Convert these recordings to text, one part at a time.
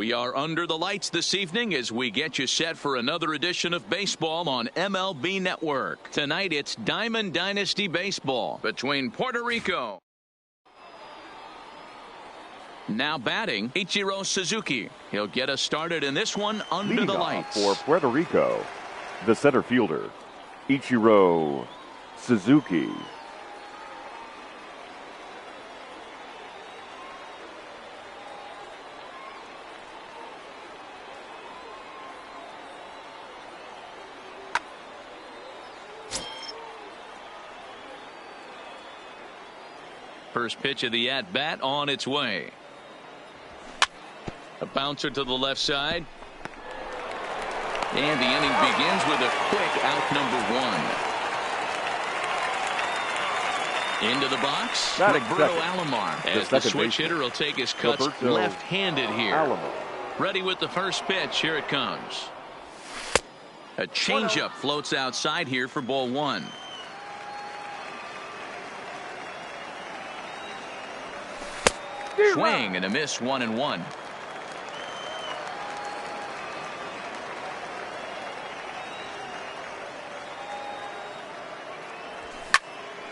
We are under the lights this evening as we get you set for another edition of baseball on MLB Network. Tonight it's Diamond Dynasty Baseball between Puerto Rico. Now batting, Ichiro Suzuki. He'll get us started in this one under Leading the off lights. For Puerto Rico, the center fielder, Ichiro Suzuki. First pitch of the at-bat on its way. A bouncer to the left side. And the inning begins with a quick out number one. Into the box, Roberto Alomar. As the switch hitter will take his cuts left-handed here. Ready with the first pitch. Here it comes. A changeup floats outside here for ball one. Swing and a miss, 1-1.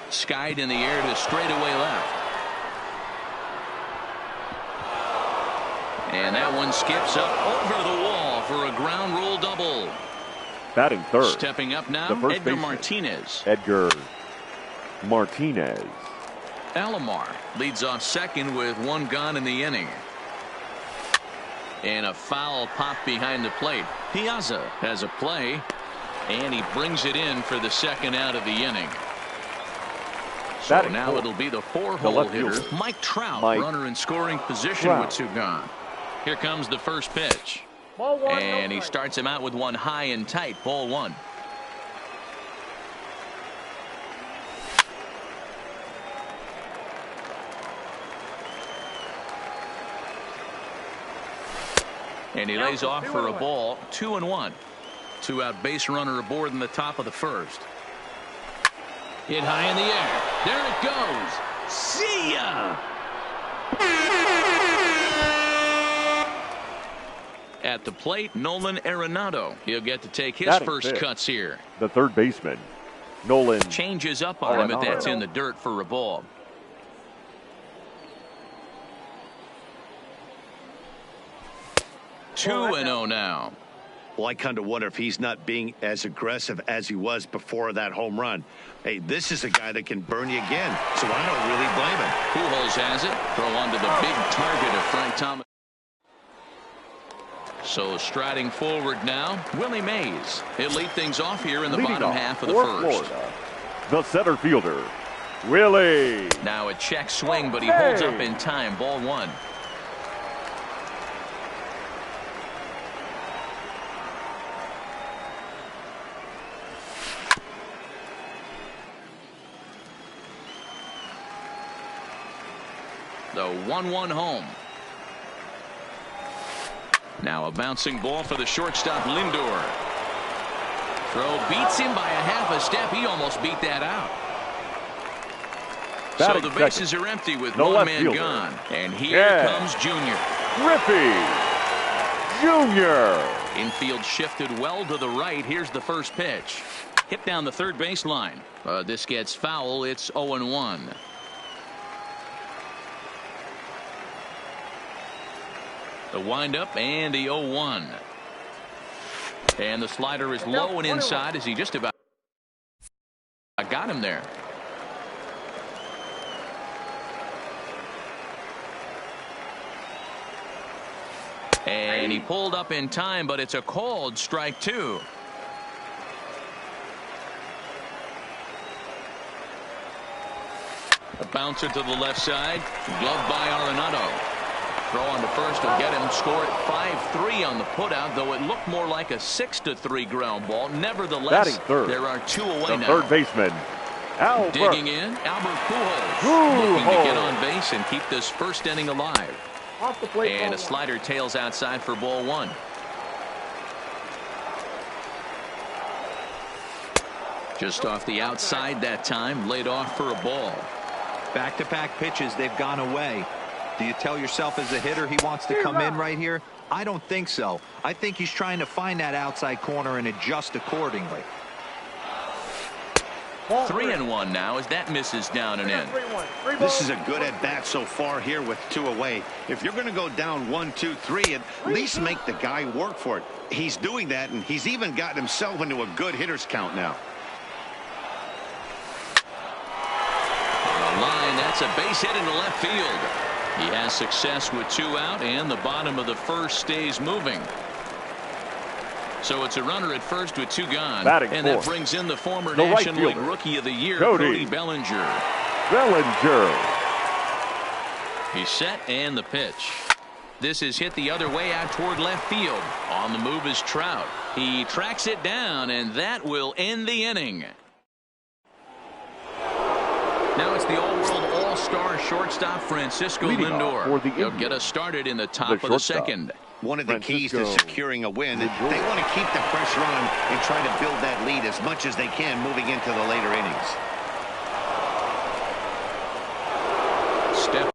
Skied in the air to straightaway left. And that one skips up over the wall for a ground rule double. Batting third. Stepping up now, Edgar Martinez. Edgar Martinez. Alomar leads off second with one gone in the inning. And a foul pop behind the plate. Piazza has a play, and he brings it in for the second out of the inning. So now it'll be the four-hole hitter, Mike Trout, runner in scoring position with two gone. Here comes the first pitch. And he starts him out with one high and tight, ball one. And he lays off for a ball, 2-1. Two-out base runner aboard in the top of the first. Hit high in the air. There it goes. See ya! At the plate, Nolan Arenado. He'll get to take his first cuts here. The third baseman, Nolan. Changes up on him if that's in the dirt for a ball. Two and 0 now. Well, I kind of wonder if he's not being as aggressive as he was before that home run. Hey, this is a guy that can burn you again, so I don't really blame him. Pujols has it. Throw onto the big target of Frank Thomas. So striding forward now, Willie Mays. He'll lead things off here in the bottom half of the first. Florida, the center fielder, Willie. Now a check swing, but he holds up in time. Ball one. The 1-1 home. Now a bouncing ball for the shortstop, Lindor. Throw beats him by a half a step. He almost beat that out. So the bases are empty with one man gone. And here comes Junior. Griffey Junior. Infield shifted well to the right. Here's the first pitch. Hit down the third baseline. This gets foul. It's 0-1. The windup and the 0-1. And the slider is low and inside as he just about got him there. And he pulled up in time, but it's a called strike two. A bouncer to the left side. Gloved by Arenado. Throw on the first will get him. Score at 5-3 on the putout, though it looked more like a 6-3 ground ball. Nevertheless, there are two away now. Third baseman, Albert. Digging in, Albert Pujols. Looking to get on base and keep this first inning alive. Off the plate, and a slider tails outside for ball one. Just off the outside that time, laid off for a ball. Back-to-back pitches, they've gone away. Do you tell yourself as a hitter he wants to come in right here? I don't think so. I think he's trying to find that outside corner and adjust accordingly. 3-1 now as that misses down and in. This is a good at-bat so far here with 2 away. If you're going to go down 1, 2, 3, at least make the guy work for it. He's doing that, and he's even gotten himself into a good hitter's count now. On the line, that's a base hit into left field. He has success with 2 out, and the bottom of the first stays moving. So it's a runner at first with 2 gone. And that brings in the former National League Rookie of the Year, Cody Bellinger. He's set, and the pitch. This is hit the other way out toward left field. On the move is Trout. He tracks it down, and that will end the inning. Now it's the all-world all-star shortstop Francisco Lindor. He'll get us started in the top of the second. One of the keys to securing a win, they want to keep the pressure on and try to build that lead as much as they can moving into the later innings. Step.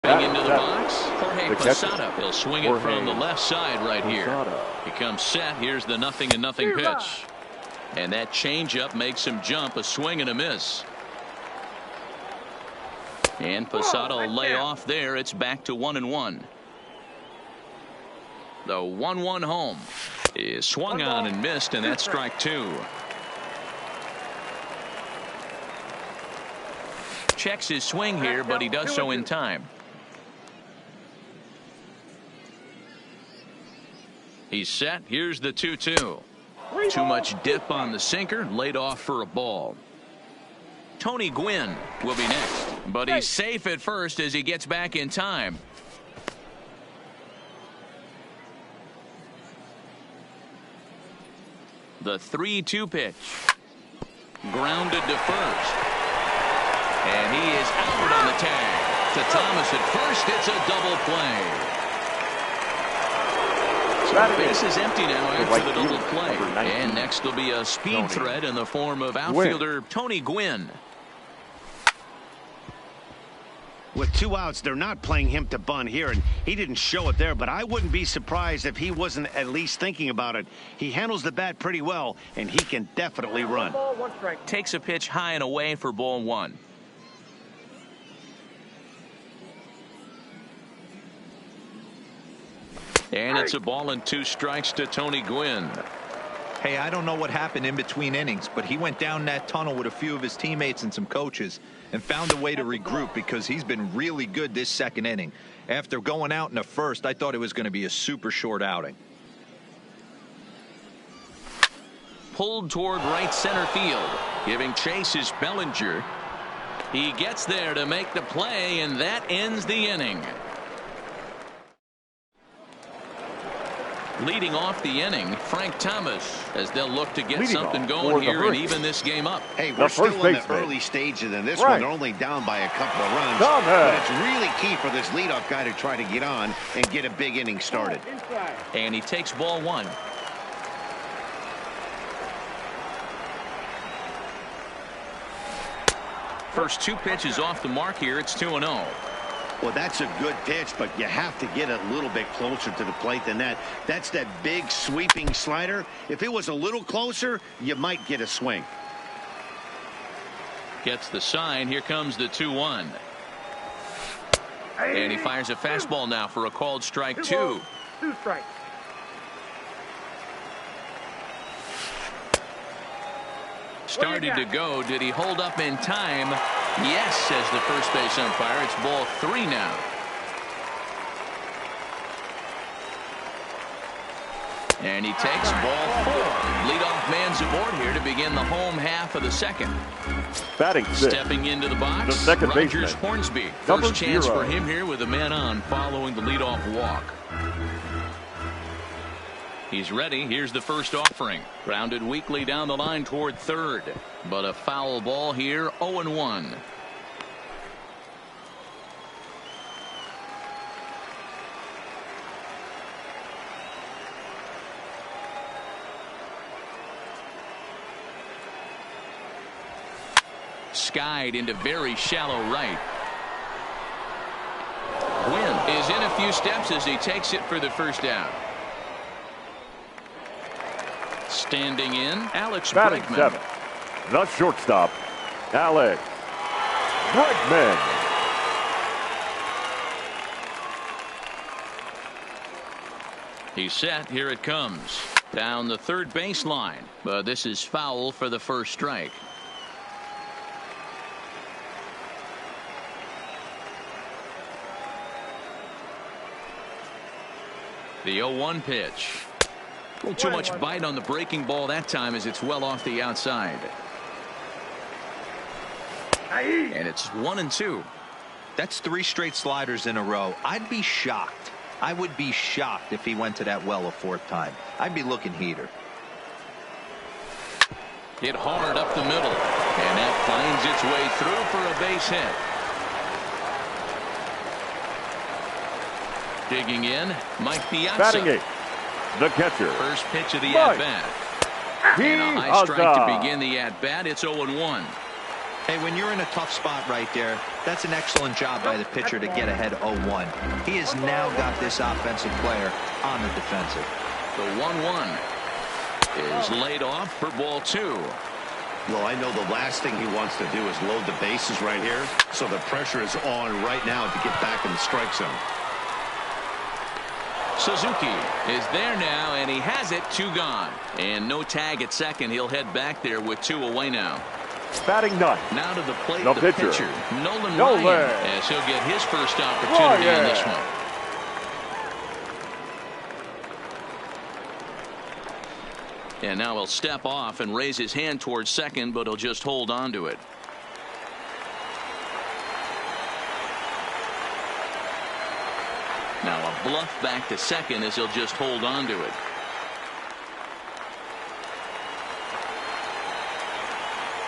Into the box, Jorge Posada. He'll swing it from the left side right here. He comes set. Here's the 0-0 pitch. And that changeup makes him jump. A swing and a miss. And Posada will lay off there. It's back to 1-1. The 1-1 home is swung on and missed, and that's strike 2. Checks his swing here, but he does so in time. He's set. Here's the 2-2. Too much dip on the sinker. Laid off for a ball. Tony Gwynn will be next, but he's safe at first as he gets back in time. The 3-2 pitch. Grounded to first. And he is out on the tag. To Thomas at first. It's a double play. Base is empty now after the double play. And next will be a speed threat in the form of outfielder Tony Gwynn. With 2 outs, they're not playing him to bunt here, and he didn't show it there, but I wouldn't be surprised if he wasn't at least thinking about it. He handles the bat pretty well, and he can definitely run. Takes a pitch high and away for ball 1. And it's a ball and 2 strikes to Tony Gwynn. Hey, I don't know what happened in between innings, but he went down that tunnel with a few of his teammates and some coaches and found a way to regroup because he's been really good this second inning. After going out in the first, I thought it was going to be a super short outing. Pulled toward right center field. Giving chase is Bellinger. He gets there to make the play, and that ends the inning. Leading off the inning, Frank Thomas, as they'll look to get something going here and even this game up. Hey, we're still in the early stages in this one. They're only down by a couple of runs. But it's really key for this leadoff guy to try to get on and get a big inning started. And he takes ball 1. First 2 pitches off the mark here. It's 2-0. Well, that's a good pitch, but you have to get a little bit closer to the plate than that. That's that big sweeping slider. If it was a little closer, you might get a swing. Gets the sign. Here comes the 2-1. And he fires a fastball now for a called strike 2. 2 strikes. Started to go. Did he hold up in time? Yes, says the first base umpire. It's ball 3 now. And he takes ball 4. Leadoff man's aboard here to begin the home half of the second. Batting sixth. Stepping into the box, the second Rogers baseman. Hornsby. Number First chance 0. for him here with a man on following the leadoff walk. He's ready. Here's the first offering. Grounded weakly down the line toward third. But a foul ball here, 0-1. Skied into very shallow right. Wynn is in a few steps as he takes it for the first down. Standing in, Alex Batting Bregman. seventh, the shortstop, Alex Bregman. He's set. Here it comes. Down the third baseline. But this is foul for the first strike. The 0-1 pitch. A little too much bite on the breaking ball that time as it's well off the outside. And it's 1-2. That's 3 straight sliders in a row. I'd be shocked. I would be shocked if he went to that well a 4th time. I'd be looking heater. Hit hard up the middle. And that finds its way through for a base hit. Digging in, Mike Piazza. Batting 8th, the catcher. First pitch of the Mike at-bat. And a high strike to begin the at-bat. It's 0-1. Hey, when you're in a tough spot right there, that's an excellent job by the pitcher to get ahead 0-1. He has now got this offensive player on the defensive. The 1-1 is laid off for ball 2. Well, I know the last thing he wants to do is load the bases right here, so the pressure is on right now to get back in the strike zone. Suzuki is there now, and he has it. 2 gone. And no tag at second. He'll head back there with 2 away now. Batting 9th, Now to the plate, the the pitcher, Nolan Nolan Ryan, as he'll get his first opportunity in this one. And now he'll step off and raise his hand towards second, but he'll just hold on to it. Now a bluff back to second as he'll just hold on to it.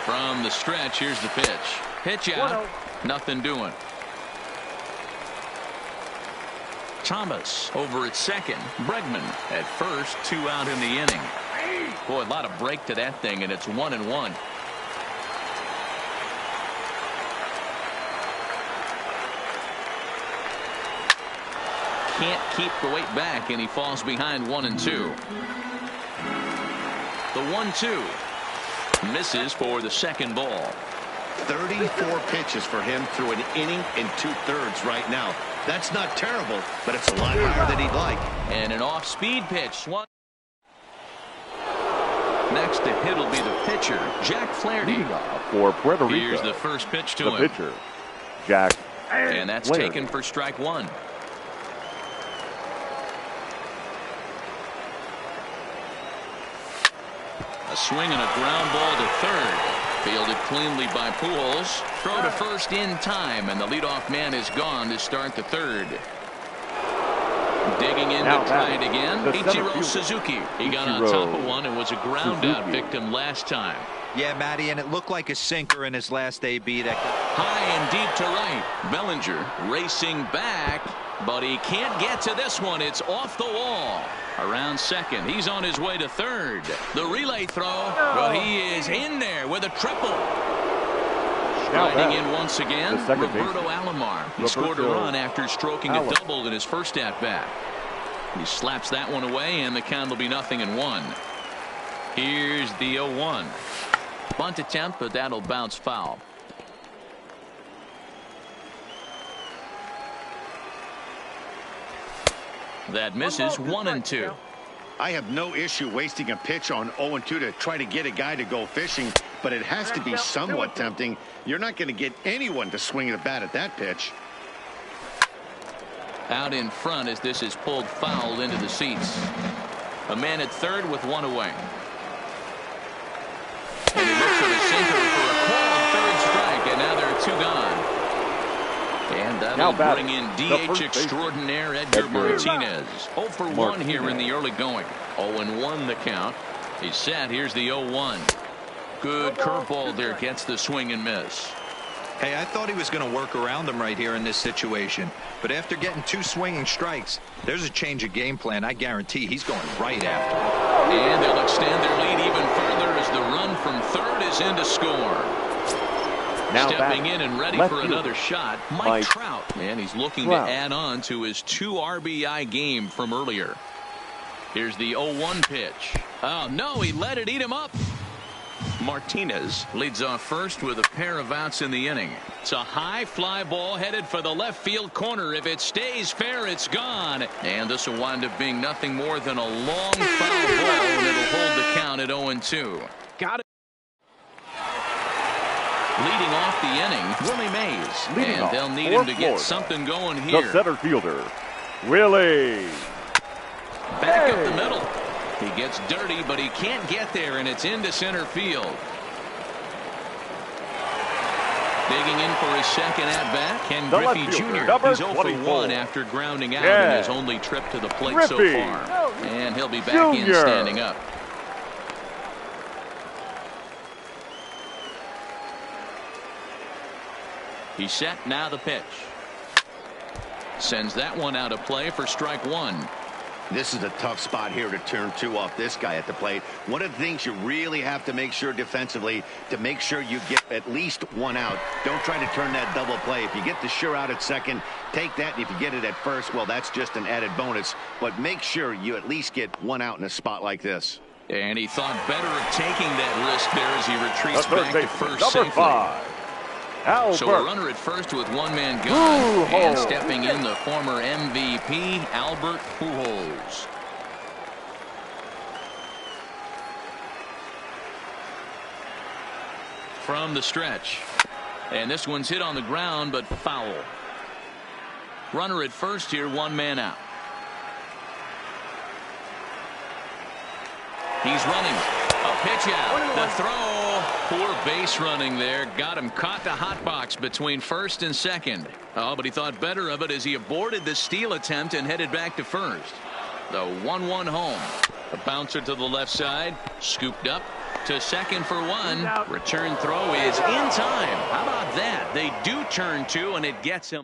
From the stretch, here's the pitch. Pitch out. Nothing doing. Thomas over at second. Bregman at first. 2 out in the inning. Boy, a lot of break to that thing, and it's 1-1. Can't keep the weight back, and he falls behind 1-2. The 1-2 misses for the second ball. 34 pitches for him through an inning and 2/3 right now. That's not terrible, but it's a lot higher than he'd like. And an off-speed pitch. Next to hit will be the pitcher, Jack Flaherty. For Puerto Rico. Here's the first pitch to the him. pitcher, Jack And that's Flaherty. taken for strike 1. A swing and a ground ball to third. Fielded cleanly by Pujols. Throw to first in time, and the leadoff man is gone to start the third. Digging in to try it again, Ichiro Suzuki. He got on top of one and was a ground out victim last time. Yeah, Matty, and it looked like a sinker in his last AB. That high and deep to right. Bellinger racing back, but he can't get to this one. It's off the wall. Around second. He's on his way to third. The relay throw, but he is in there with a triple. Riding in once again, Roberto Alomar. He scored a run after stroking a double in his first at-bat. He slaps that one away, and the count will be 0-1. Here's the 0-1. Bunt attempt, but that'll bounce foul. That misses. 1-2. I have no issue wasting a pitch on 0-2 to try to get a guy to go fishing, but it has to be somewhat tempting. You're not going to get anyone to swing the bat at that pitch. Out in front as this is pulled foul into the seats. A man at third with 1 away. And he looks for the sinker for a called third strike, and now there are 2 gone. And that'll bring in DH extraordinaire Edgar Martinez. 0 for 1 here in the early going. 0-1 the count. He's set. Here's the 0-1. Good curveball there. Gets the swing and miss. Hey, I thought he was going to work around him right here in this situation. But after getting 2 swinging strikes, there's a change of game plan. I guarantee he's going right after him. And they'll extend their lead even further as the run from third is in to score. Now stepping in and ready for another shot, Mike Trout. And he's looking to add on to his 2 RBI game from earlier. Here's the 0-1 pitch. Oh, no, he let it eat him up. Martinez leads off first with a pair of outs in the inning. It's a high fly ball headed for the left field corner. If it stays fair, it's gone. And this will wind up being nothing more than a long foul ball, and it'll hold the count at 0-2. Got it. Leading off the inning, Willie Mays. And they'll need him to get something going here. The center fielder, Willie. Back up the middle. He gets dirty, but he can't get there, and it's into center field. Digging in for his second at-bat, Ken Griffey Jr. He's 0 for 1 after grounding out in his only trip to the plate so far. And he'll be back in standing up. He's set, now the pitch. Sends that one out of play for strike 1. This is a tough spot here to turn 2 off this guy at the plate. One of the things you really have to make sure defensively to make sure you get at least 1 out. Don't try to turn that double play. If you get the sure out at second, take that. And if you get it at first, well, that's just an added bonus. But make sure you at least get 1 out in a spot like this. And he thought better of taking that risk there as he retreats back to first safely. So a runner at first with 1 man gone, and stepping in the former MVP Albert Pujols. From the stretch, and this one's hit on the ground but foul. Runner at first here, 1 man out. He's running. A pitch out. The throw. Poor base running there. Got him caught the hot box between first and second. Oh, but he thought better of it as he aborted the steal attempt and headed back to first. The 1-1 home. A bouncer to the left side. Scooped up to second for 1. Return throw is in time. How about that? They do turn 2, and it gets him.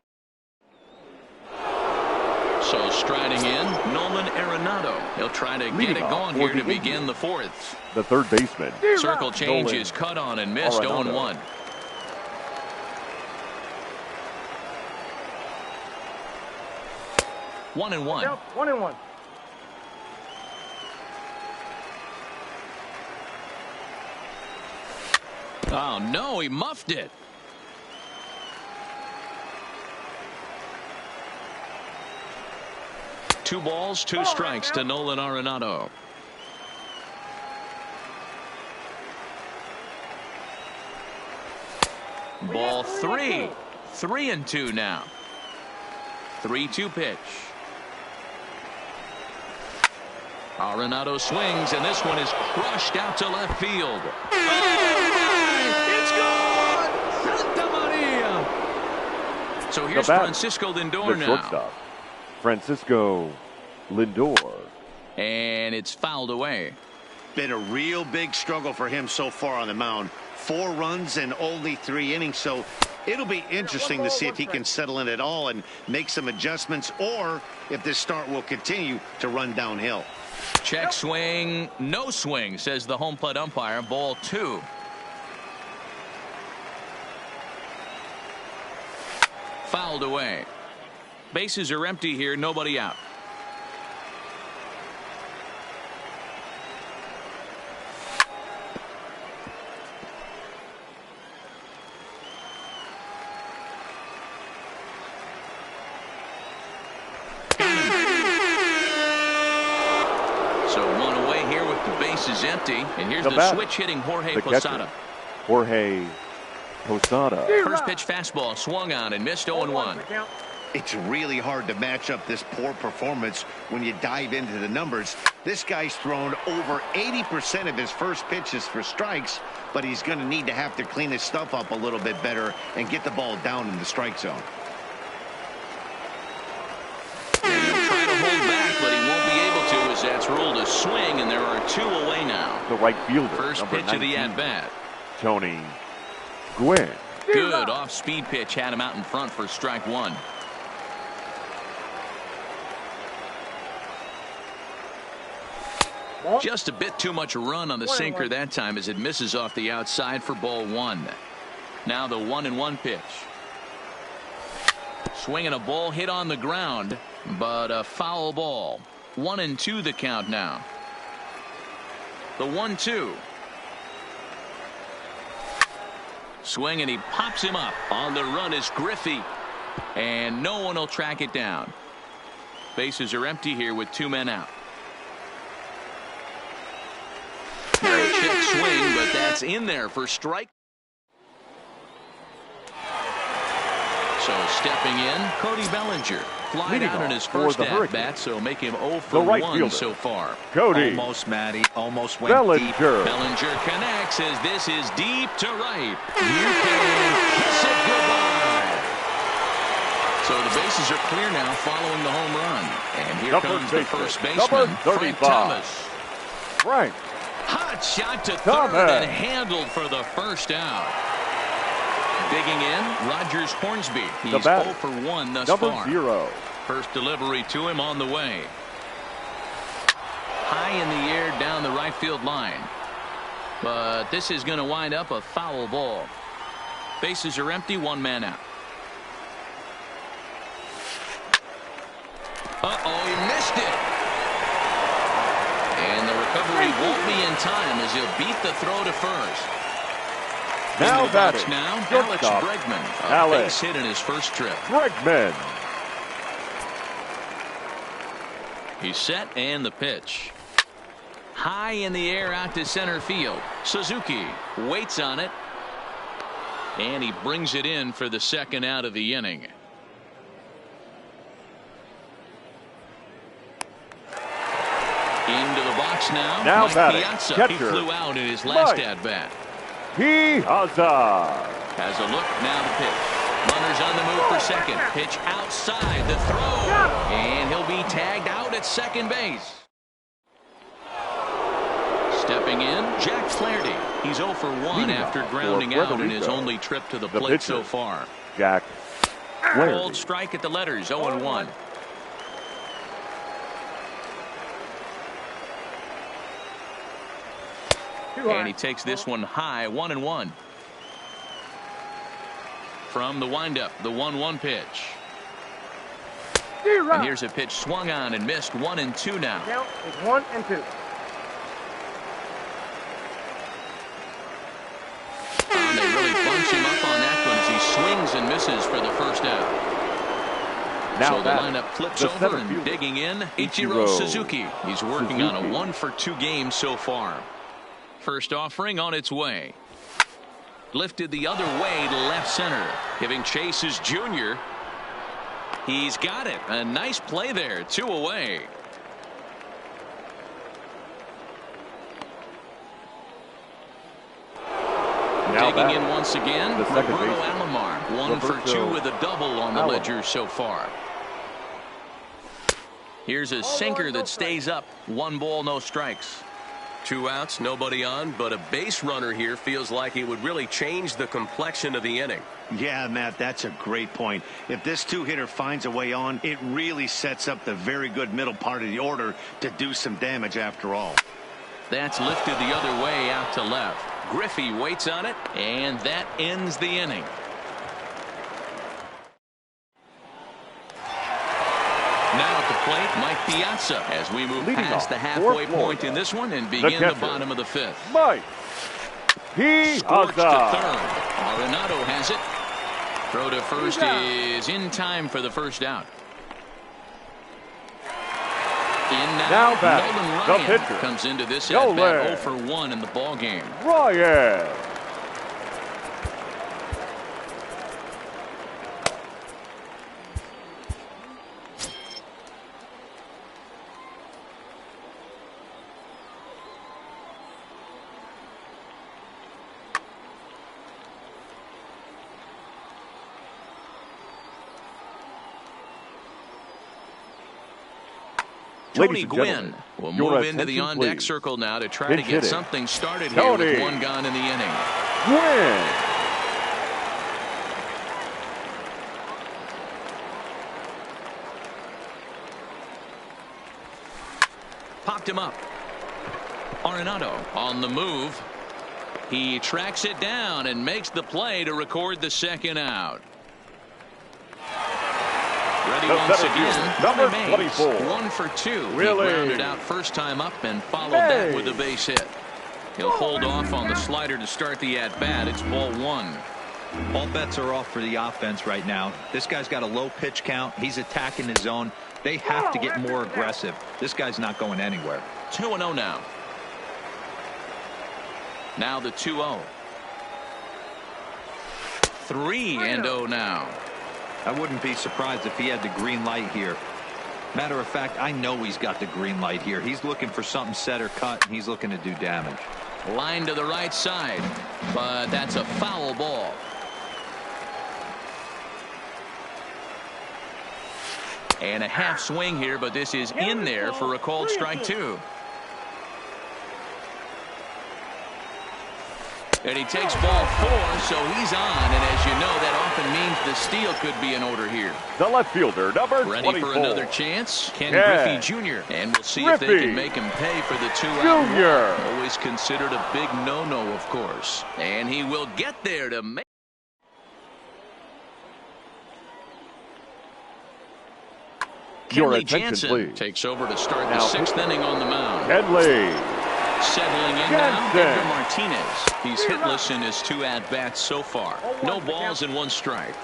So striding in, Nolan Arenado. He'll try to get it going here to begin the 4th. The third baseman. Circle change is cut on and missed. 0-1. One and one. 1-1. Oh no, he muffed it. Two balls, 2 strikes to Nolan Arenado. Ball 3. 3-2 now. 3-2 pitch. Arenado swings, and this one is crushed out to left field. It's gone! Santa Maria! So here's Francisco Lindor now. Shortstop, Francisco Lindor. And it's fouled away. Been a real big struggle for him so far on the mound. 4 runs in only 3 innings, so it'll be interesting to see if he can settle in at all and make some adjustments, or if this start will continue to run downhill. Check swing, no swing, says the home plate umpire. Ball 2. Fouled away. Bases are empty here, nobody out. Is empty, and here's the switch hitting Jorge Posada. Jorge Posada. First pitch fastball swung on and missed. 0-1. It's really hard to match up this poor performance when you dive into the numbers. This guy's thrown over 80% of his first pitches for strikes, but he's going to need to have to clean his stuff up a little bit better and get the ball down in the strike zone. And he'll try to hold back, but he won't be able to, as that's It's ruled a swing, and there are 2 away now. The right fielder. First number pitch 19, of the at-bat. Tony Gwynn. Good off-speed pitch. Had him out in front for strike 1. Just a bit too much run on the sinker that time as it misses off the outside for ball 1. Now the 1-1 pitch. Swinging a ball hit on the ground, but a foul ball. 1-2 the count now. The 1-2. Swing, and he pops him up. On the run is Griffey, and no one will track it down. Bases are empty here with 2 men out. Check swing, but that's in there for strike. So stepping in, Cody Bellinger. Flied out in his first at-bat, so make him 0 for 1 so far. Cody. Almost, Matty. Almost went deep. Bellinger connects as this is deep to right. You can kiss it goodbye. So the bases are clear now following the home run. And here comes the first baseman, Frank Thomas. Frank. Hot shot to third and handled for the first out. Digging in, Rogers Hornsby. He's 0 for 1 thus far. 0. First delivery to him on the way. High in the air down the right field line. But this is going to wind up a foul ball. Bases are empty, 1 man out. Uh-oh, he missed it. And the recovery won't be in time as he'll beat the throw to first. Now batting. Now, Alex Bregman. A base hit in his first trip. Bregman. He's set, and the pitch. High in the air out to center field. Suzuki waits on it. And he brings it in for the second out of the inning. Into the box now. Now batting. Piazza. Catcher. He flew out in his last at-bat. Piazza. Has a look, now the pitch. Runners on the move for second. Pitch outside, the throw. And he'll be tagged out at second base. Stepping in, Jack Flaherty. He's 0 for 1 after grounding out in his only trip to the plate so far. Jack Flaherty. Cold strike at the letters, 0-1. And he takes this one high, 1-1. From the windup, the 1-1 pitch. And here's a pitch swung on and missed, 1-2 now. Count is 1-2. And they really bunch him up on that one as he swings and misses for the first out. Now so the lineup flips over and digging in, Ichiro Suzuki. He's working on a 1-for-2 game so far. First offering on its way. Lifted the other way to left center. Giving chase is Junior. He's got it. A nice play there. 2 away. Now digging in once again, Roberto baseman. Alomar. 1 for 2 with a double on the ledger so far. Here's a sinker that stays up. 1 ball, no strikes. 2 outs, nobody on, but a base runner here feels like it would really change the complexion of the inning. Yeah, Matt, that's a great point. If this 2-hitter finds a way on, it really sets up the very good middle part of the order to do some damage after all. That's lifted the other way out to left. Griffey waits on it, and that ends the inning. Now at the plate, Mike Piazza as we move past the halfway point in this one and begin the bottom of the 5th. Mike Piazza. Scorched to third. Arenado has it. Throw to first is in time for the first out. In now Nolan Ryan the pitcher comes into this at bat 0 for 1 in the ball game. Ryan. Tony Gwynn will move into the on-deck circle now to try to get something started here with one gone in the inning. Gwynn. Popped him up. Arenado on the move. He tracks it down and makes the play to record the second out. Ready once again. Number 24. 1 for 2. Really? He grounded out first time up and followed that with a base hit. He'll hold off on the slider to start the at-bat. It's ball 1. All bets are off for the offense right now. This guy's got a low pitch count. He's attacking his zone. They have to get more aggressive. This guy's not going anywhere. 2-0 now. Now the 2-0. 3-0 now. I wouldn't be surprised if he had the green light here. Matter of fact, I know he's got the green light here. He's looking for something set or cut, and he's looking to do damage. Line to the right side, but that's a foul ball. And a half swing here, but this is in there for a called strike 2. And he takes ball 4, so he's on. And as you know, that often means the steal could be in order here. The left fielder, number 24. Ready for another chance? Ken Griffey Jr. And we'll see if they can make him pay for the 2-out. Jr. Always considered a big no-no, of course. And he will get there to make. Your Kenley attention, Jansen please. takes over to start the 6th inning on the mound. Kenley. Settling in now, Edgar Martinez. He's hitless in his 2 at-bats so far. No balls and 1 strike.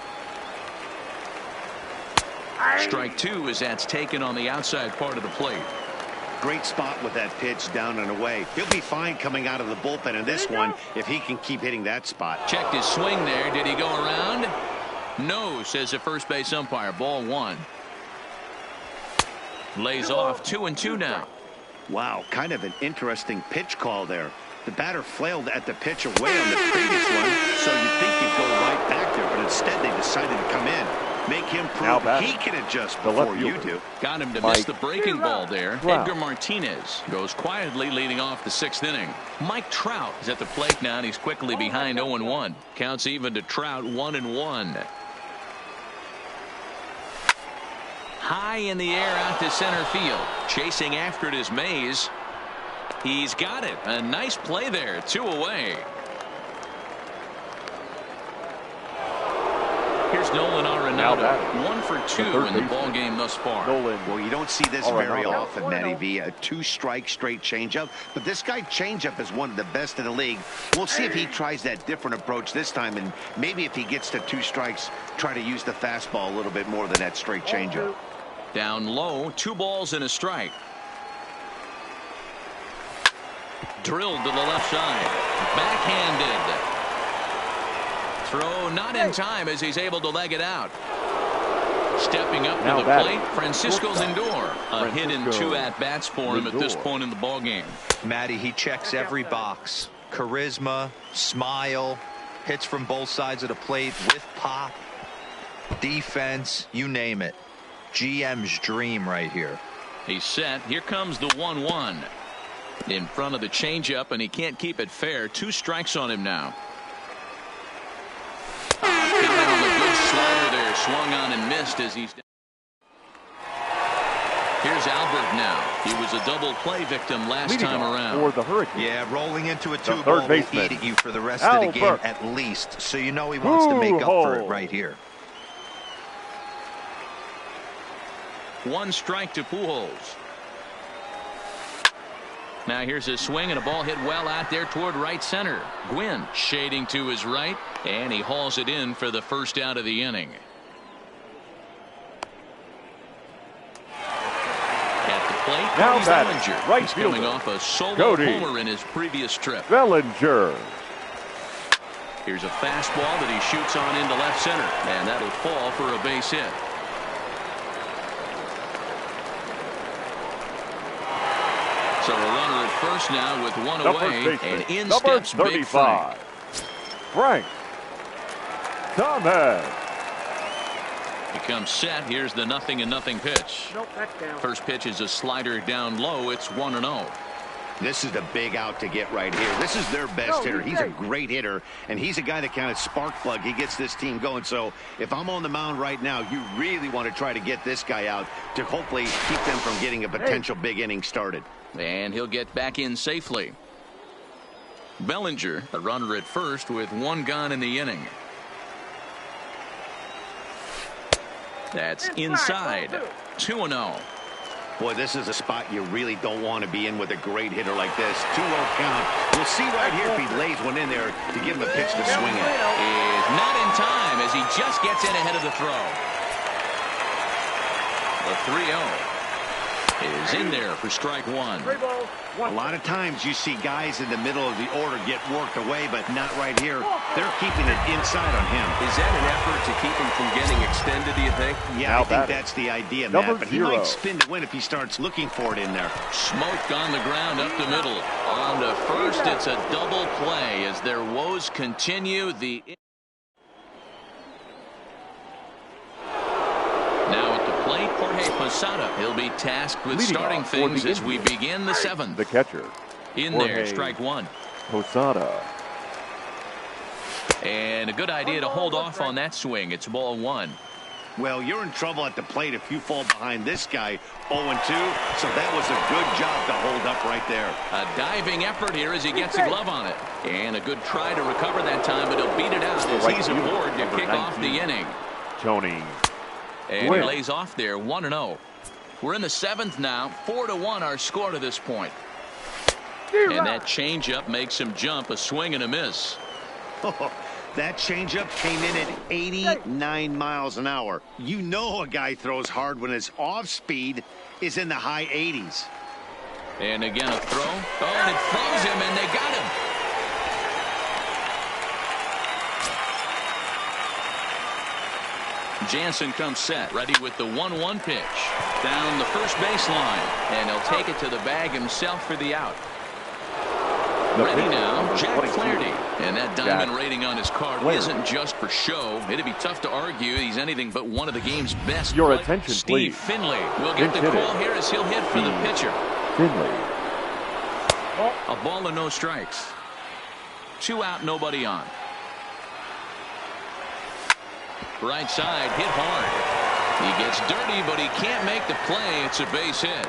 Strike 2 as that's taken on the outside part of the plate. Great spot with that pitch down and away. He'll be fine coming out of the bullpen in this one if he can keep hitting that spot. Checked his swing there. Did he go around? No, says the first base umpire. Ball 1. Lays off 2-2 now. Wow, kind of an interesting pitch call there. The batter flailed at the pitch away on the previous one, so you'd think he'd go right back there, but instead they decided to come in. Make him prove he can adjust before you do. Got him to miss the breaking ball there. Edgar Martinez goes quietly leading off the 6th inning. Mike Trout is at the plate now, and he's quickly behind 0-1. Counts even to Trout 1-1. High in the air out to center field. Chasing after it is Mays. He's got it. A nice play there. 2 away. Here's Nolan Arenado. 1 for 2 in the ball game thus far. Well, you don't see this very often, Matty V. A 2-strike straight changeup. But this guy changeup is one of the best in the league. We'll see if he tries that different approach this time. And maybe if he gets to 2 strikes, try to use the fastball a little bit more than that straight changeup. Down low, 2 balls and a strike. Drilled to the left side. Backhanded. Throw not in time as he's able to leg it out. Stepping up to the plate, Francisco Lindor. A hit in 2 at-bats for him at this point in the ballgame. Matty, he checks every box. Charisma, smile, hits from both sides of the plate with pop, defense, you name it. GM's dream right here. He's set. Here comes the 1-1. In front of the changeup, and he can't keep it fair. 2 strikes on him now. Got him a good slider there. Swung on and missed as he's. Here's Albert now. He was a double play victim last time around. For the Hurricane. Yeah, rolling into a 2-ball will eat at you for the rest of the game at least. So you know he wants to make up for it right here. 1 strike to Pujols. Now here's a swing and a ball hit well out there toward right center. Gwynn shading to his right, and he hauls it in for the first out of the inning. At the plate, now Bellinger. Right He's fielder. coming off a solo homer in his previous trip. Bellinger. Here's a fastball that he shoots on into left center, and that'll fall for a base hit. So a runner at first now with 1 away, and in steps Big Frank. Frank Thomas. He comes set. Here's the 0-0 pitch. Nope, that's down. First pitch is a slider down low. It's 1-0. This is the big out to get right here. This is their best hitter. He's a great hitter, and he's a guy that kind of spark plug. He gets this team going. So if I'm on the mound right now, you really want to try to get this guy out to hopefully keep them from getting a potential big inning started. And he'll get back in safely. Bellinger, a runner at first with one gone in the inning. That's inside. 2-0. Boy, this is a spot you really don't want to be in with a great hitter like this. 2-0 count. We'll see right here if he lays one in there to give him a pitch to swing at. Is not in time as he just gets in ahead of the throw. The 3-0 is in there for strike one. A lot of times you see guys in the middle of the order get worked away, but not right here. They're keeping it inside on him. Is that an effort to keep him from getting extended, do you think? Yeah, I think that's the idea, Matt. But he might spin to win if he starts looking for it in there. Smoke on the ground up the middle. On to first, it's a double play as their woes continue. Now at the plate, Jorge Posada. He'll be tasked with starting things as we begin the seventh. The catcher. In there, strike one. Posada. And a good idea to hold off on that swing. It's ball one. Well, you're in trouble at the plate if you fall behind this guy 0-2, so that was a good job to hold up right there. A diving effort here as he gets a glove on it. And a good try to recover that time, but he'll beat it out as he's aboard to kick off the inning. Tony. And he lays off there, 1-0. We're in the seventh now, 4-1 our score to this point. And that changeup makes him jump, a swing and a miss. That changeup came in at 89 miles an hour. You know a guy throws hard when his off speed is in the high 80s. And again a throw. Oh, and it throws him, and they got him. Jansen comes set, ready with the 1-1 pitch. Down the first baseline, and he'll take it to the bag himself for the out. Ready now, Jack Flaherty. And that diamond rating on his card isn't just for show. It'd be tough to argue he's anything but one of the game's best. Your attention, Steve please. Finley will get the call here as he'll hit for the pitcher. Finley. A ball and no strikes. 2 out, nobody on. Right side, hit hard. He gets dirty, but he can't make the play. It's a base hit.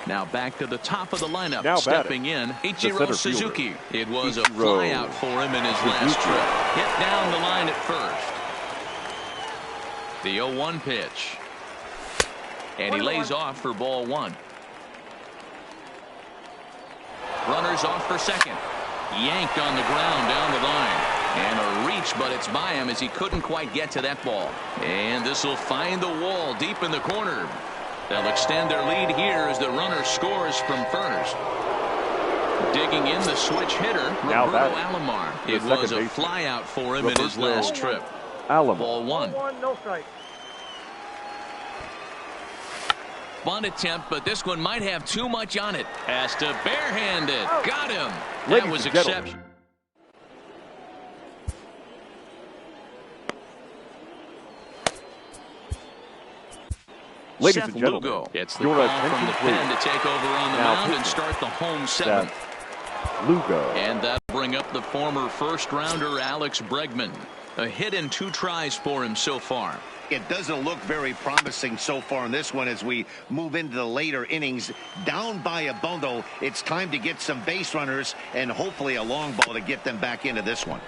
Now back to the top of the lineup. Now stepping in, Ichiro Suzuki. It was a flyout for him in his last trip. Hit down the line at first. The 0-1 pitch. And he lays off for ball one. Runners off for second. Yanked on the ground down the line. And a reach, but it's by him as he couldn't quite get to that ball. And this will find the wall deep in the corner. They'll extend their lead here as the runner scores from first. Digging in the switch hitter, Roberto Alomar. It was a flyout for him in his last trip. Ball one. No strike. Bunt attempt, but this one might have too much on it. Has to barehand it. Got him. That was exceptional. Ladies Seth and gentlemen, Lugo gets the your call attention, from the pen to take over on the mound and start the home seventh. Lugo. And that'll bring up the former first-rounder Alex Bregman. A hit in 2 tries for him so far. It doesn't look very promising so far in this one as we move into the later innings. Down by a bundle, it's time to get some base runners and hopefully a long ball to get them back into this one.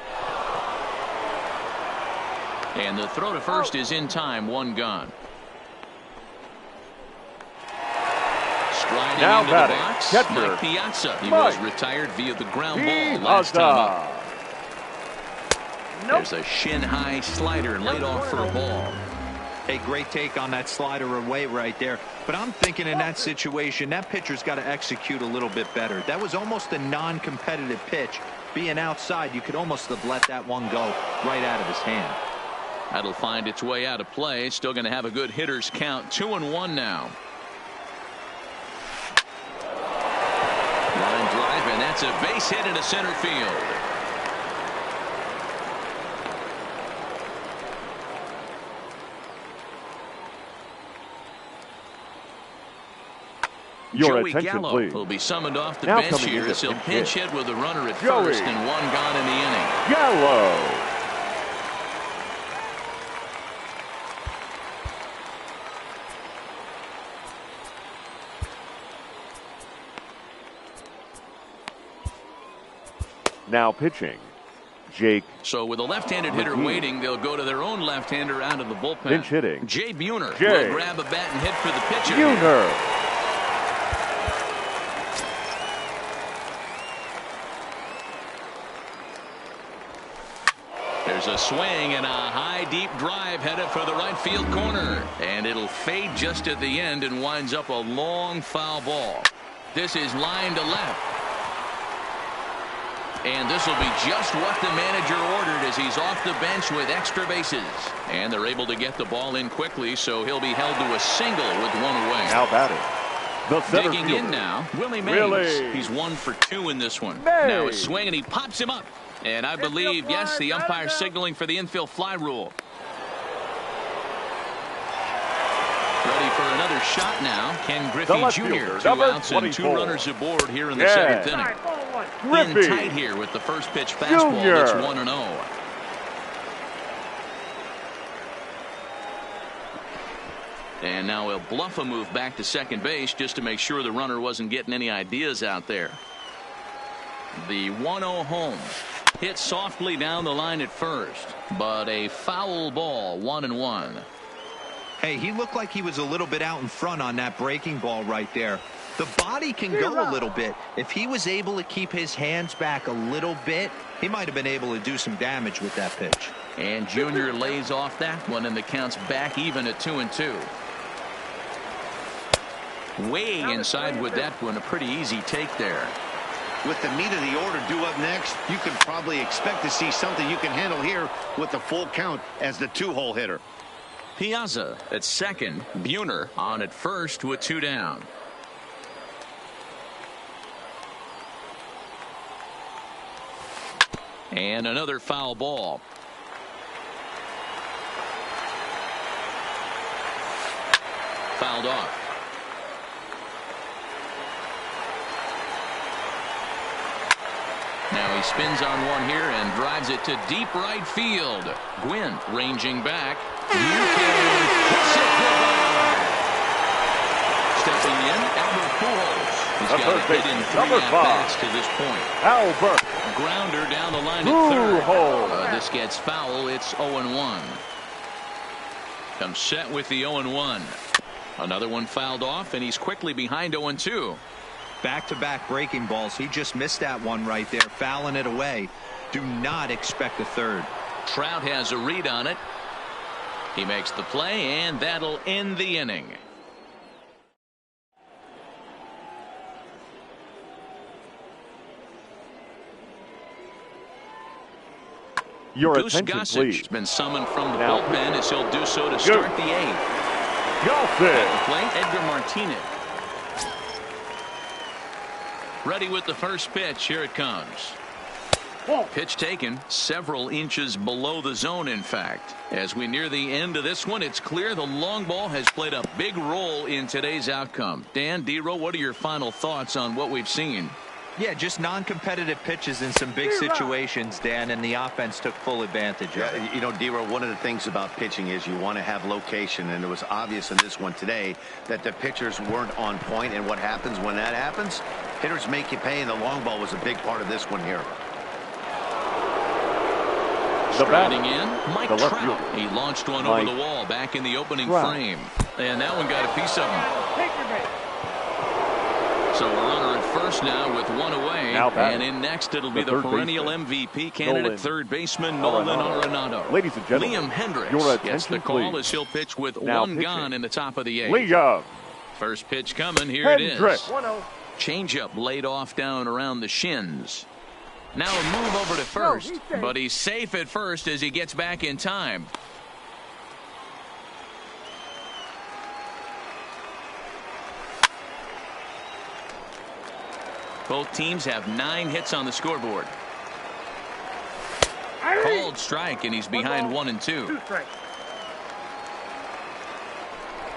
And the throw to first is in time, 1 gone. Striding now into batting, the box, catcher, Mike Piazza. He was retired via the ground ball last time up. There's a shin-high slider laid off for a ball. A great take on that slider away right there. But I'm thinking in that situation, that pitcher's got to execute a little bit better. That was almost a non-competitive pitch. Being outside, you could almost have let that one go right out of his hand. That'll find its way out of play. Still going to have a good hitter's count. 2-1 now. Line drive, and that's a base hit into center field. Your Joey attention, Gallo please. will be summoned off the Now bench coming here in as to he'll pinch pinch hit with a runner at Joey first and one gone in the inning. Gallo. Now pitching, Jake. So with a left-handed hitter waiting, they'll go to their own left-hander out of the bullpen. Pinch hitting. Jay Buhner Jay will grab a bat and hit for the pitcher. Buhner. There's a swing and a high deep drive headed for the right field corner. And it'll fade just at the end and winds up a long foul ball. This is line to left. And this will be just what the manager ordered as he's off the bench with extra bases. And they're able to get the ball in quickly, so he'll be held to a single with one away. Now batting, the center Digging fielder. in now, Willie Mays. Willie. He's 1 for 2 in this one. Mays. Now a swing, and he pops him up. And I believe, yes, the umpire signaling for the infield fly rule. Ready for another shot now. Ken Griffey left Jr. fielder, 2 number outs and 24. 2 runners aboard here in the Yeah. 7th inning. In Griffey tight here with the first pitch fastball. Jr. That's 1-0. And now he'll bluff a move back to second base just to make sure the runner wasn't getting any ideas out there. The 1-0 home. Hit softly down the line at first, but a foul ball, 1-1. Hey, he looked like he was a little bit out in front on that breaking ball right there. The body can go a little bit. If he was able to keep his hands back a little bit, he might have been able to do some damage with that pitch. And Junior lays off that one, and the count's back even at 2-2. Way inside with that one, a pretty easy take there. With the meat of the order due up next, you can probably expect to see something you can handle here with the full count as the 2-hole hitter. Piazza at second, Buhner on at first with 2 down. And another foul ball. Fouled off. Now he spins on one here and drives it to deep right field. Gwynn ranging back. You can kiss it goodbye. Stepping in, Albert Pujols. He's got a hit in 3 at-bats to this point. Albert. Grounder down the line at third. Pujols. This gets foul. It's 0-1. Comes set with the 0-1. Another one fouled off, and he's quickly behind 0-2. Back-to-back breaking balls. He just missed that one right there, fouling it away. Do not expect a third. Trout has a read on it. He makes the play, and that'll end the inning. Your Goose attention, Gossage please. has been summoned from the Now bullpen as he'll do so to start the 8th. Gossage. At the plate, Edgar Martinez. Ready with the first pitch. Here it comes. Pitch taken several inches below the zone, in fact. As we near the end of this one, it's clear the long ball has played a big role in today's outcome. Dan, D-Row, what are your final thoughts on what we've seen? Yeah, just non-competitive pitches in some big situations, Dan, and the offense took full advantage of it. You know, D-Row, one of the things about pitching is you want to have location, and it was obvious in this one today that the pitchers weren't on point, and what happens when that happens? Hitters make you pay, and the long ball was a big part of this one here. Striding in, Mike the left Trout. fielder. He launched one Mike over the wall back in the opening Trout. frame. And that one got a piece of him. So a runner at first now with one away. Now batting. And in next it'll be The the third perennial baseman, MVP candidate, Nolan third baseman Nolan Arenado. Ladies and gentlemen, Liam Hendricks your gets the attention, call please. as he'll pitch with Now one pitching. gone in the top of the 8th. Liam. First pitch coming. Here Hendricks. it is. Changeup laid off down around the shins. Now a move over to first, but he's safe at first as he gets back in time. Both teams have 9 hits on the scoreboard. Called strike, and he's behind 1-2.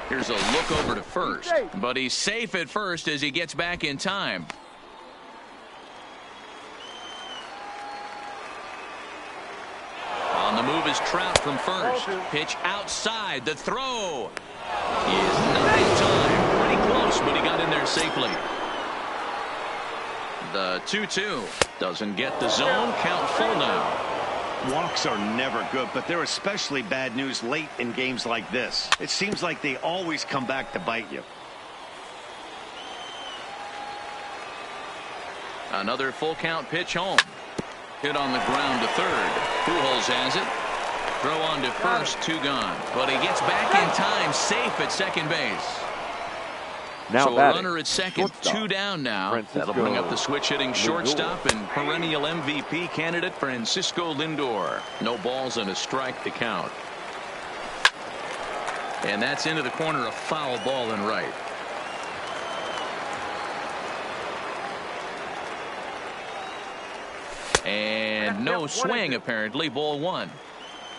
Here's a look over to first, but he's safe at first as he gets back in time. On the move is Trout from first. Pitch outside. The throw is not in time. Pretty close, but he got in there safely. The 2-2 doesn't get the zone. Count full now. Walks are never good, but they're especially bad news late in games like this. It seems like they always come back to bite you. Another full count pitch home. Hit on the ground to third. Pujols has it. Throw on to first, 2 gone. But he gets back in time, safe at second base. Now so a runner at second, shortstop. 2 down now. Francisco That'll bring up the switch hitting shortstop and perennial MVP candidate Francisco Lindor. No balls and a strike to count. And that's into the corner, a foul ball and right. And no swing apparently. Ball 1.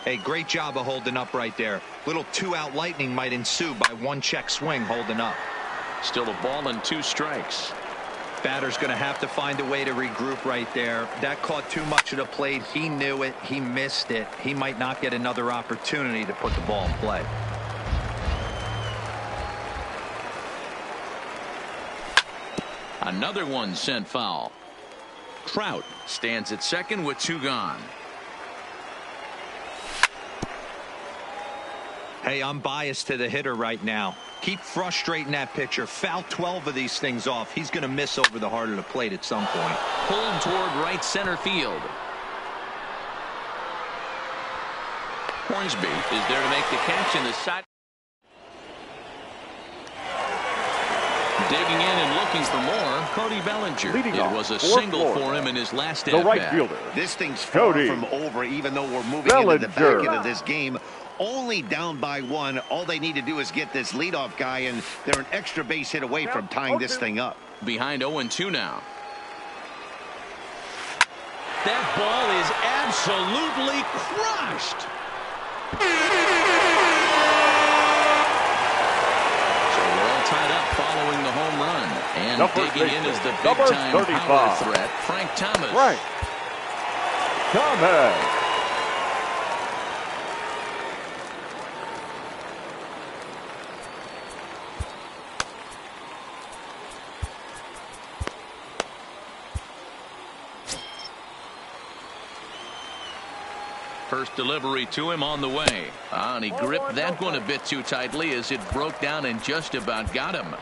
Hey, great job of holding up right there. Little 2-out lightning might ensue by 1 check swing holding up. Still a ball and 2 strikes. Batter's going to have to find a way to regroup right there. That caught too much of the plate. He knew it. He missed it. He might not get another opportunity to put the ball in play. Another one sent foul. Trout stands at second with 2 gone. Hey, I'm biased to the hitter right now. Keep frustrating that pitcher. Foul 12 of these things off. He's going to miss over the heart of the plate at some point. Pulled toward right center field. Hornsby is there to make the catch in the side. Digging in and looking for more, Cody Bellinger. It was a single for him in his last at-bat. The right fielder. This thing's far from over, even though we're moving into the back end of this game. Only down by 1. All they need to do is get this leadoff guy, and they're an extra base hit away from tying this thing up. Behind 0-2 now. That ball is absolutely crushed. So we're all tied up following the home run. And digging in is the big-time power threat, Frank Thomas. Right. Thomas. First delivery to him on the way. And he gripped that one a bit too tightly as it broke down and just about got him.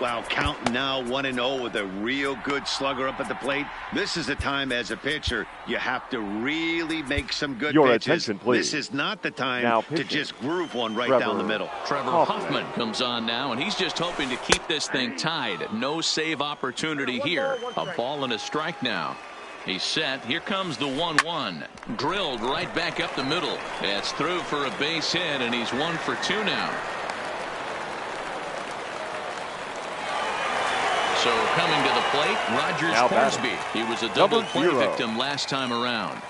Wow, count now 1-0 with a real good slugger up at the plate. This is the time as a pitcher you have to really make some good Your pitches. attention, please. This is not the time Now to just groove one right down the middle. Trevor Hoffman comes on now, and he's just hoping to keep this thing tied. No save opportunity here. A ball and a strike now. He's set. Here comes the 1-1. Drilled right back up the middle. It's through for a base hit, and he's 1 for 2 now. So coming to the plate, Rogers Hornsby. He was a double play victim last time around.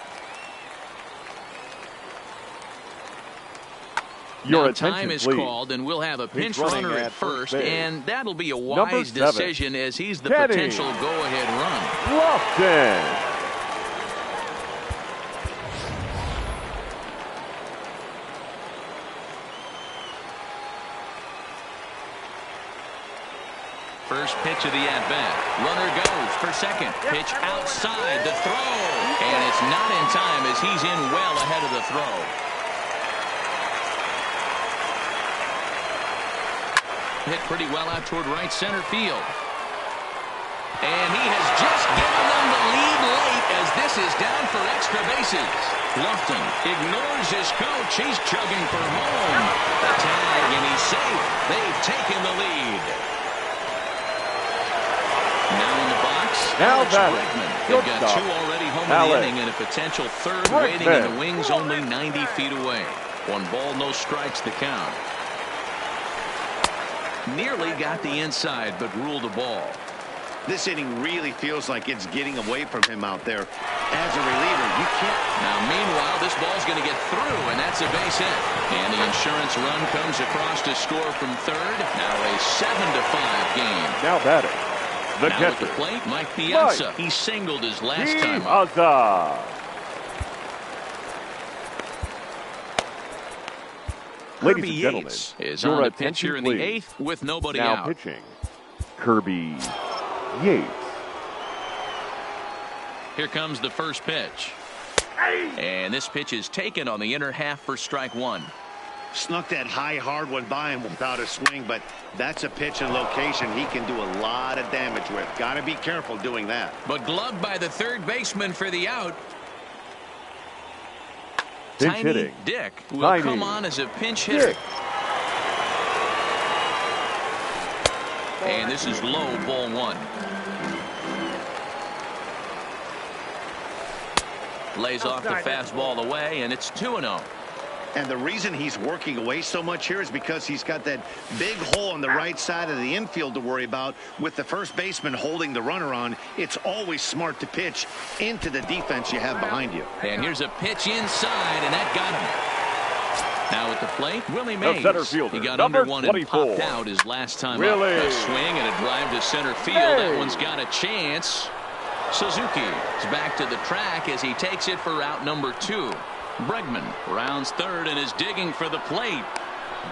Your now time is called, and we'll have a pinch runner at first, and that'll be a wise decision as he's the potential go-ahead run. Lofton. First pitch of the at-bat. Runner goes for second. Pitch outside the throw. And it's not in time as he's in well ahead of the throw. Hit pretty well out toward right center field. And he has just given them the lead late as this is down for extra bases. Lofton ignores his coach. He's chugging for home. The tag, and he's safe. They've taken the lead. Now in the box, Alex Bregman. They've got 2 already home in the inning and a potential 3rd waiting in the wings only 90 feet away. 1 ball, no strikes to count. Nearly got the inside, but ruled a ball. This inning really feels like it's getting away from him out there. As a reliever, you can't. Now, meanwhile, this ball's going to get through, and that's a base hit. And the insurance run comes across to score from third. Now a 7-5 game. Now batting, the now catcher. At the plate, Mike Piazza. He singled his last time. Piazza. Ladies and gentlemen, is your on the attention, pitch here in the please. 8th with nobody Now out. pitching, Kirby Yates. Here comes the first pitch. And this pitch is taken on the inner half for strike one. Snuck that high, hard one by him without a swing, but that's a pitch and location he can do a lot of damage with. Got to be careful doing that. But gloved by the third baseman for the out. Pinch Tiny hitting. Dick will come on as a pinch hitter. Dick. And this is low, ball one. Lays off the fastball away, and it's 2-0. And the reason he's working away so much here is because he's got that big hole on the right side of the infield to worry about. With the first baseman holding the runner on, it's always smart to pitch into the defense you have behind you. And here's a pitch inside, and that got him. Now at the plate, Willie Mays. center fielder, He got number under one 24. and popped out his last time Willie. up. A swing and a drive to center field. Mays. That one's got a chance. Suzuki is back to the track as he takes it for out number 2. Bregman rounds third and is digging for the plate.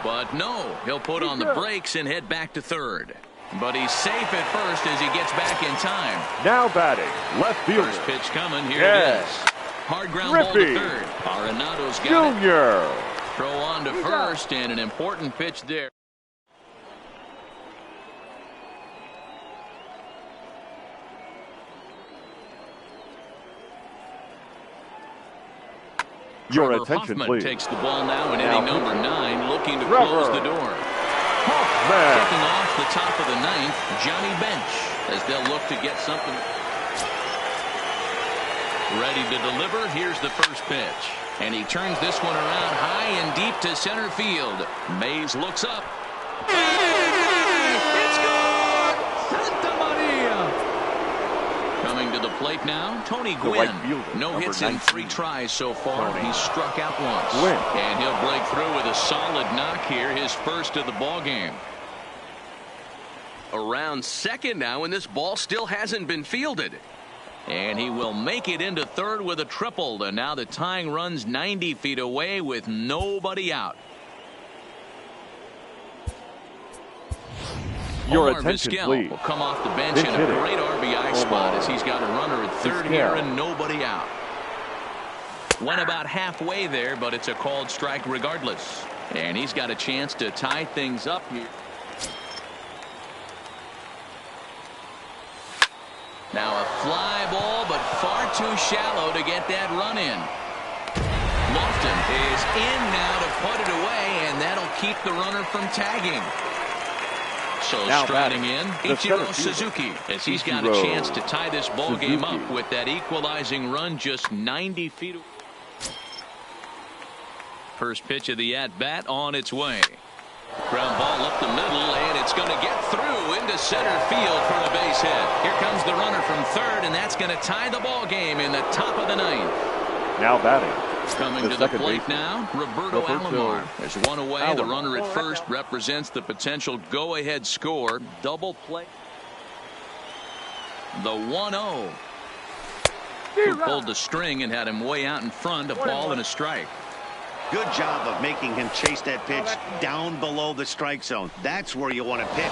But no, he'll put on the brakes and head back to third. But he's safe at first as he gets back in time. Now batting, left fielder. First pitch coming. Here Yes. it is. Hard ground ball Griffey to third. Arenado's got it. Junior. Throw on to first, and an important pitch there. Your Trevor attention, Hoffman please. takes the ball now in Now inning number 9, looking to Trevor close the door. Hoffman. Kicking off the top of the 9th, Johnny Bench, as they'll look to get something ready to deliver. Here's the first pitch, and he turns this one around high and deep to center field. Mays looks up. It's gone! Santa Maria! Coming to the plate now, Tony The Gwynn. right fielder, No number hits in 19. 3 tries so far. Tony He's struck out once. Gwynn. And he'll break through with a solid knock here, his first of the ball game. Around second now, and this ball still hasn't been fielded. And he will make it into third with a triple. And now the tying run's 90 feet away with nobody out. Your Omar attention, Vizquel please. will come off the bench Pinch in a hitting. great RBI spot as he's got a runner at third Vizquel. here and nobody out. Went about halfway there, but it's a called strike regardless. And he's got a chance to tie things up here. Now a fly ball, but far too shallow to get that run in. Lofton is in now to put it away, and that'll keep the runner from tagging. So Now striding batting, in, the center Ichiro fielder, Suzuki, as he's got a Ichiro chance to tie this ball game Suzuki. up with that equalizing run just 90 feet away. First pitch of the at-bat on its way. Ground ball up the middle, and it's going to get through into center field for a base hit. Here comes the runner from third, and that's going to tie the ball game in the top of the 9th. Now batting. Coming to the second plate baseman, now, Roberto Alomar. There's one away. The Alomar. runner at first represents the potential go-ahead score. Double play. The 1-0. Who pulled the string and had him way out in front, a ball and a strike. Good job of making him chase that pitch down below the strike zone. That's where you want to pitch.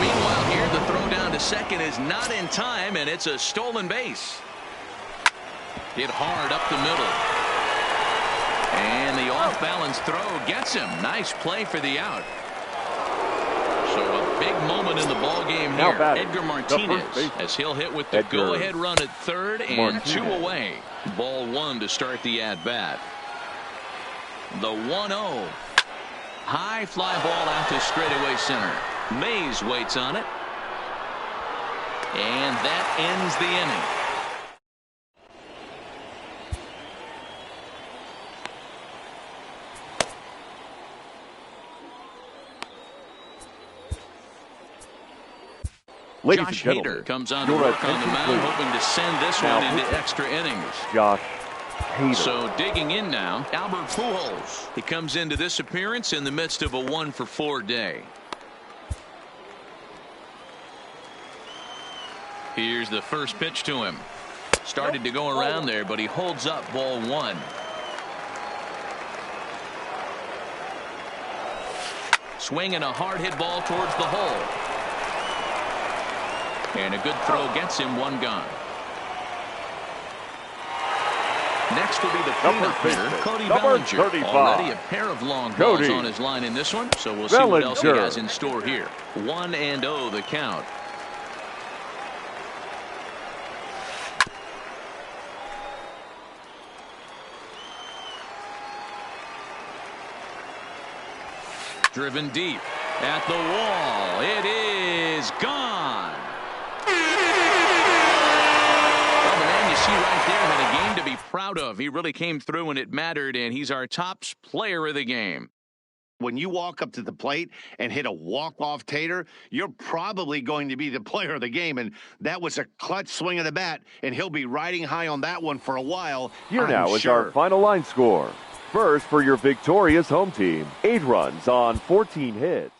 Meanwhile, here the throw down to second is not in time, and it's a stolen base. Hit hard up the middle. And the off-balance throw gets him. Nice play for the out. So a big moment in the ball game Now here. batting, Edgar the Martinez first baseman. as he'll hit with the Edgar go-ahead run at third and Martinez. 2 away. Ball 1 to start the at-bat. The 1-0. High fly ball out to straightaway center. Mays waits on it. And that ends the inning. Ladies and Josh gentlemen, Hader comes on to your work on the attention, mound, please. hoping to send this Now one into pitching. extra innings. Josh Hader. So digging in now, Albert Pujols. He comes into this appearance in the midst of a 1-for-4 day. Here's the first pitch to him. Started to go around there, but he holds up ball one. Swinging a hard hit ball towards the hole. And a good throw gets him one gone. Next will be the cleanup hitter, Cody Number Bellinger. 35. Already a pair of long balls Cody on his line in this one, so we'll see what else he Bellinger. has in store here. 1-0 the count. Driven deep at the wall. It is gone. Well, the man you see right there had a game to be proud of. He really came through when it mattered, and he's our top player of the game. When you walk up to the plate and hit a walk-off tater, you're probably going to be the player of the game, and that was a clutch swing of the bat, and he'll be riding high on that one for a while. Here I'm now is sure. our final line score. First, for your victorious home team, 8 runs on 14 hits.